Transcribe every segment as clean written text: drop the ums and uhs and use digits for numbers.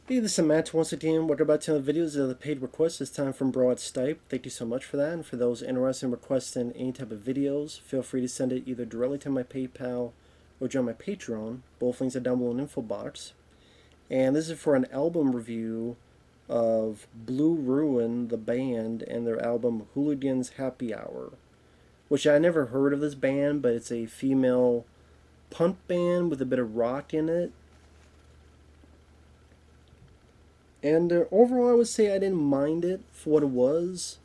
Hey, this is Matt once again. We're about to the videos of the paid requests. This time from Broad Stipe. Thank you so much for that. And for those interested in requesting any type of videos, feel free to send it either directly to my PayPal or join my Patreon. Both links are down below in the info box. And this is for an album review of Blue Ruin, the band, and their album Hooligans Happy Hour, which I never heard of this band, but it's a female punk band with a bit of rock in it. And overall, I would say I didn't mind it for what it was.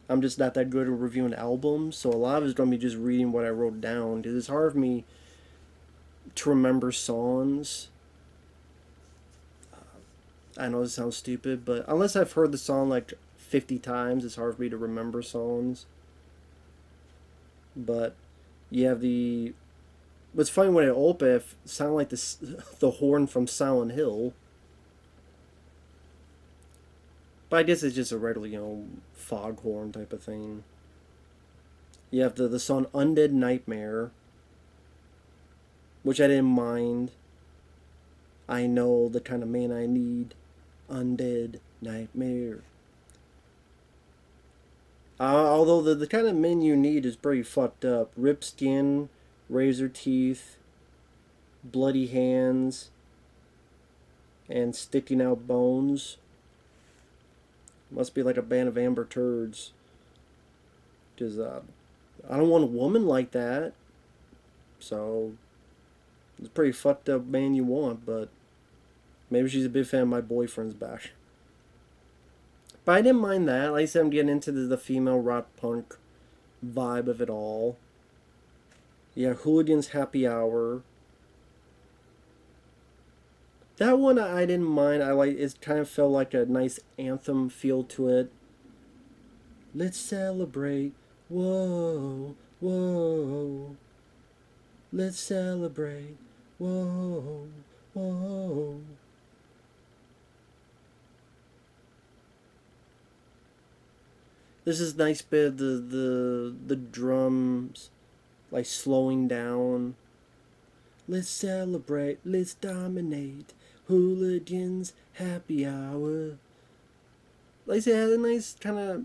I'm just not that good at reviewing albums, so a lot of it's going to be just reading what I wrote down, because it's hard for me to remember songs. I know this sounds stupid, but unless I've heard the song like 50 times, it's hard for me to remember songs. But you have the. What's funny when it opened, it sounded like the horn from Silent Hill. But I guess it's just a regular, foghorn type of thing. You have the song Undead Nightmare, which I didn't mind. I know the kind of man I need. Undead Nightmare. Although the kind of men you need is pretty fucked up. Ripped skin, razor teeth, bloody hands, and sticking out bones. Must be like a band of amber turds. Because I don't want a woman like that. So it's a pretty fucked up man you want, but maybe she's a big fan of my boyfriend's bash. But I didn't mind that. Like I said, I'm getting into the female rock punk vibe of it all. Yeah, Hooligans Happy Hour. That one I didn't mind. I like it. Kind of felt like a nice anthem feel to it. Let's celebrate. Whoa, whoa. Let's celebrate. Whoa, whoa. This is nice bit of the drums like slowing down. Let's celebrate, let's dominate. Hooligans Happy Hour. Like I said, it had a nice kind of,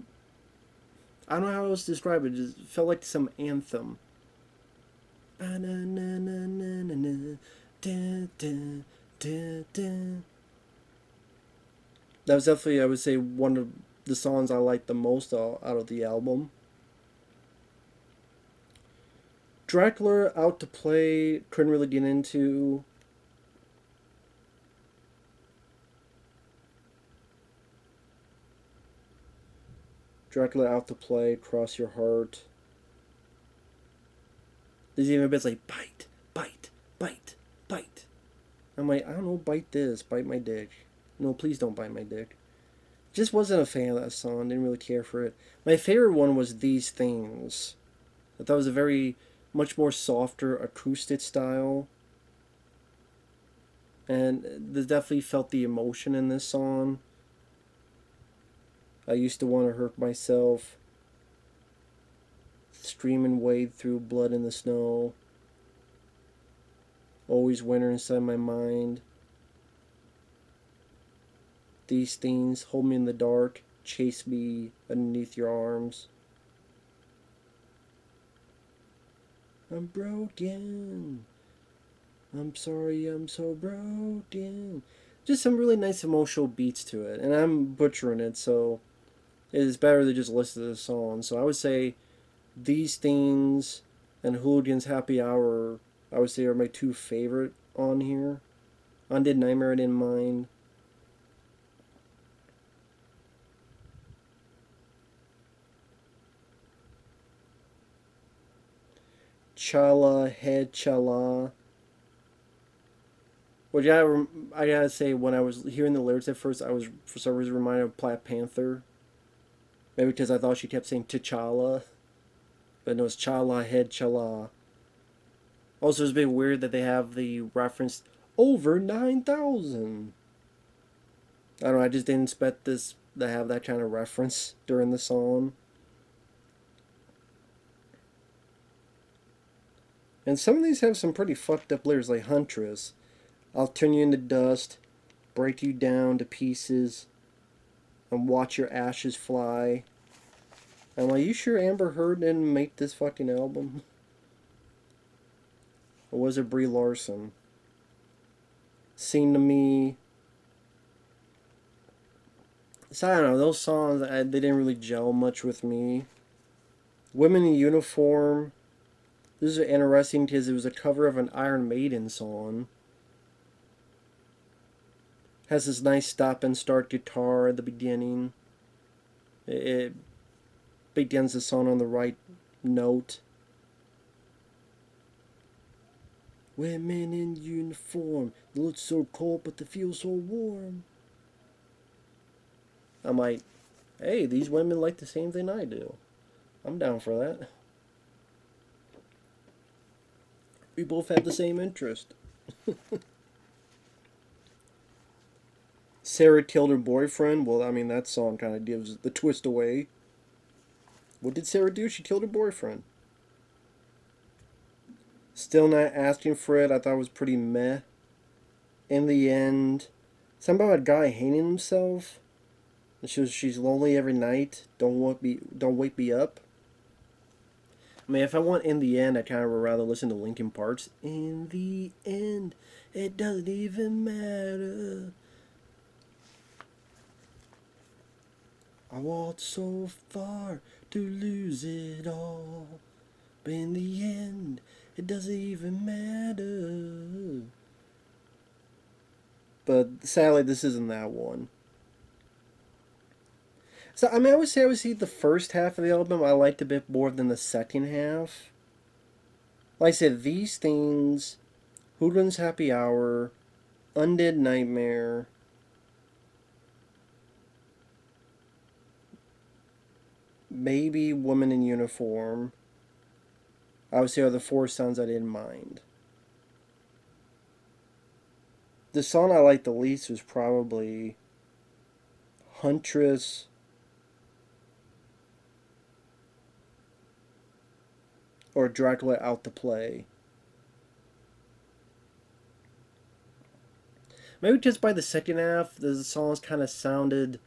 I don't know how else to describe it. It just felt like some anthem. That was definitely, I would say, one of the songs I liked the most out of the album. Dracula out to play, couldn't really get into. Dracula out to play, cross your heart. There's even bits like bite, bite, bite, bite. I'm like, I don't know, bite this, bite my dick. No, please don't bite my dick. Just wasn't a fan of that song, didn't really care for it. My favorite one was These Things. I thought it was a very, much more softer acoustic style. And they definitely felt the emotion in this song. I used to want to hurt myself. Stream and wade through blood in the snow. Always winter inside my mind. These things hold me in the dark, chase me underneath your arms. I'm broken. I'm sorry, I'm so broken. Just some really nice emotional beats to it. And I'm butchering it, so it is better to just listen to the song. So I would say These Things and Hooligans Happy Hour, I would say, are my two favorite on here. Undead Nightmare I didn't mind. Chala Head Chala. Which I gotta say, when I was hearing the lyrics at first, I was for some reason reminded of Black Panther. Maybe because I thought she kept saying T'Challa. But no, it's Chala Head Chala. Also, it's a bit weird that they have the reference over 9,000. I don't know, I just didn't expect this to have that kind of reference during the song. And some of these have some pretty fucked up lyrics, like Huntress. I'll turn you into dust. break you down to pieces, and watch your ashes fly. I'm like, you sure Amber Heard didn't make this fucking album? Or was it Brie Larson? Seemed to me. So I don't know, those songs, they didn't really gel much with me. Women in Uniform. This is interesting because it was a cover of an Iron Maiden song. Has this nice stop and start guitar at the beginning. It begins the song on the right note. Women in uniform, they look so cold but they feel so warm. I'm like, hey, these women like the same thing I do. I'm down for that. We both have the same interest. Sarah killed her boyfriend. Well, I mean, that song kind of gives the twist away. What did Sarah do? She killed her boyfriend. Still not asking for it. I thought it was pretty meh. In the end, something about a guy hanging himself. She's lonely every night. Don't wake me up. I mean, if I want in the end, I kind of would rather listen to Linkin Park's In the End. It doesn't even matter. I walked so far to lose it all. But in the end, it doesn't even matter. But sadly, this isn't that one. So, I mean, I would say the first half of the album I liked a bit more than the second half. Like I said, these things, Hooligans Happy Hour, Undead Nightmare, maybe Woman in Uniform, I would say are the four songs I didn't mind. The song I liked the least was probably Huntress, or Dracula Out to Play. Maybe just by the second half, the songs kind of sounded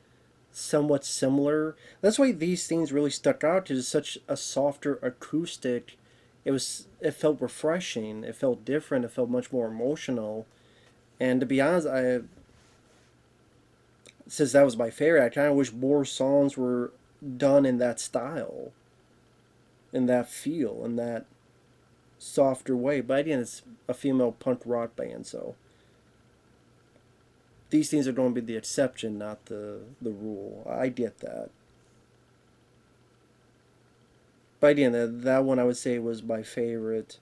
somewhat similar. That's why these things really stuck out, because it's such a softer acoustic. It felt refreshing. It felt different. It felt much more emotional. And to be honest, since that was my favorite, I kind of wish more songs were done in that style, in that feel, in that softer way. But again, it's a female punk rock band, so these things are going to be the exception, not the rule. I get that. But again, that one I would say was my favorite,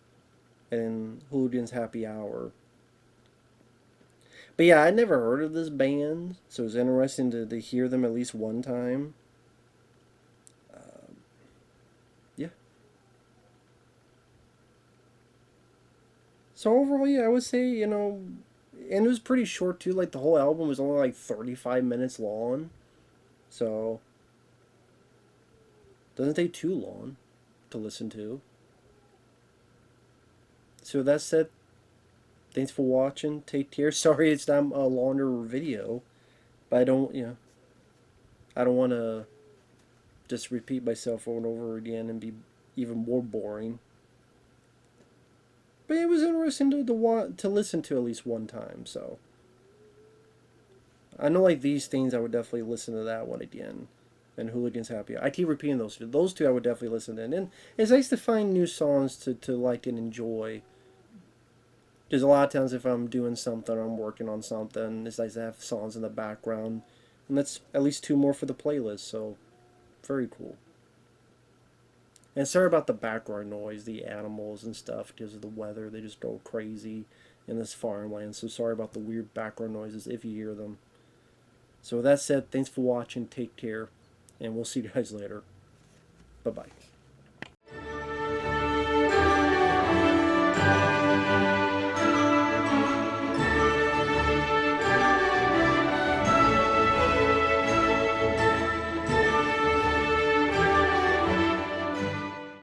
and Hooligans Happy Hour. But yeah, I'd never heard of this band, so it was interesting to hear them at least one time. Yeah. So overall, yeah, I would say, and it was pretty short too. Like the whole album was only like 35 minutes long, so doesn't take too long to listen to. So that said, thanks for watching. Take care. Sorry it's not a longer video, but I don't want to just repeat myself over and over again and be even more boring. But it was interesting to listen to at least one time. So I know, like these things, I would definitely listen to that one again. And Hooligans Happy. I keep repeating those two. Those two I would definitely listen to. And it's nice to find new songs to like and enjoy. Because a lot of times if I'm doing something or I'm working on something, it's nice to have songs in the background. And that's at least two more for the playlist. So very cool. And sorry about the background noise, the animals and stuff, because of the weather. They just go crazy in this farmland. So sorry about the weird background noises if you hear them. So with that said, thanks for watching. Take care. And we'll see you guys later. Bye-bye.